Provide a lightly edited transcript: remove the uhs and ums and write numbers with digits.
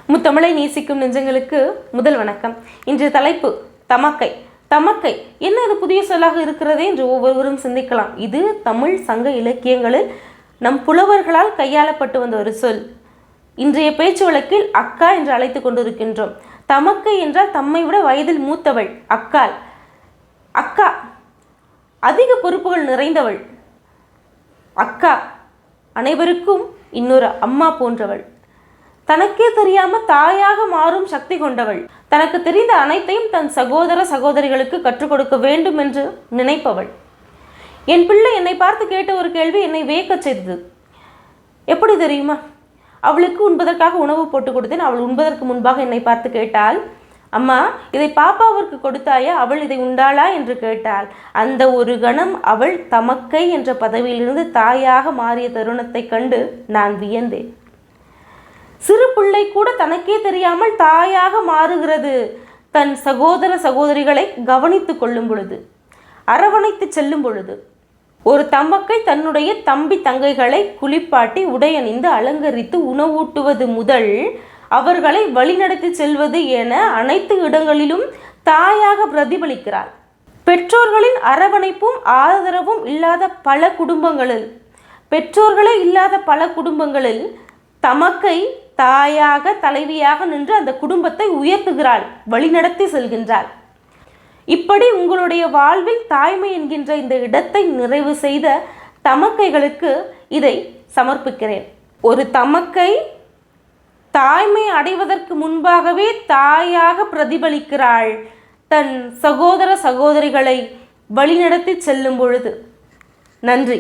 முத்தமிழை நேசிக்கும் நெஞ்சங்களுக்கு முதல் வணக்கம். இன்றைய தலைப்பு தமக்கை. தமக்கை என்ன இது புதிய சொல்லாக இருக்கிறதே என்று ஒவ்வொருவரும் சிந்திக்கலாம். இது தமிழ் சங்க இலக்கியங்களில் நம் புலவர்களால் கையாளப்பட்டு வந்த ஒரு சொல். இன்றைய பேச்சு வழக்கில் அக்கா என்று அழைத்து கொண்டிருக்கின்றோம். தமக்கை என்றால் தம்மை விட வயதில் மூத்தவள், அக்காள். அக்கா அதிக பொறுப்புகள் நிறைந்தவள். அக்கா அனைவருக்கும் இன்னொரு அம்மா போன்றவள். தனக்கே தெரியாம தாயாக மாறும் சக்தி கொண்டவள். தனக்கு தெரிந்த அனைத்தையும் தன் சகோதர சகோதரிகளுக்கு கற்றுக் கொடுக்க வேண்டும் என்று நினைப்பவள். என் பிள்ளை என்னை பார்த்து கேட்ட ஒரு கேள்வி என்னை வியக்க செய்தது. எப்படி தெரியுமா? அவளுக்கு உண்பதற்காக உணவு போட்டு கொடுத்தேன். அவள் உண்பதற்கு முன்பாக என்னை பார்த்து கேட்டாள், அம்மா இதை பாப்பாவிற்கு கொடுத்தாயா? அவள் இதை உண்டாளா என்று கேட்டாள். அந்த ஒரு கணம் அவள் தமக்கை என்ற பதவியிலிருந்து தாயாக மாறிய தருணத்தை கண்டு நான் வியந்தேன். சிறு பிள்ளை கூட தனக்கே தெரியாமல் தாயாக மாறுகிறது. தன் சகோதர சகோதரிகளை கவனித்து கொள்ளும் பொழுது, அரவணைத்து செல்லும் பொழுது. ஒரு தமக்கை தன்னுடைய தம்பி தங்கைகளை குளிப்பாட்டி உடையணிந்து அலங்கரித்து உணவூட்டுவது முதல் அவர்களை வழிநடத்தி செல்வது என அனைத்து இடங்களிலும் தாயாக பிரதிபலிக்கிறாள். பெற்றோர்களின் அரவணைப்பும் ஆதரவும் இல்லாத பல குடும்பங்களில், பெற்றோர்களே இல்லாத பல குடும்பங்களில் தமக்கை தாயாக தலைவியாக நின்று அந்த குடும்பத்தை உயர்த்துகிறாள், வழிநடத்தி செல்கின்றாள். இப்படி உங்களுடைய வாழ்வில் தாய்மை என்கின்ற இந்த இடத்தை நிறைவு செய்த தமக்கைகளுக்கு இதை சமர்ப்பிக்கிறேன். ஒரு தமக்கை தாய்மை அடைவதற்கு முன்பாகவே தாயாக பிரதிபலிக்கிறாள், தன் சகோதர சகோதரிகளை வழிநடத்தி செல்லும் பொழுது. நன்றி.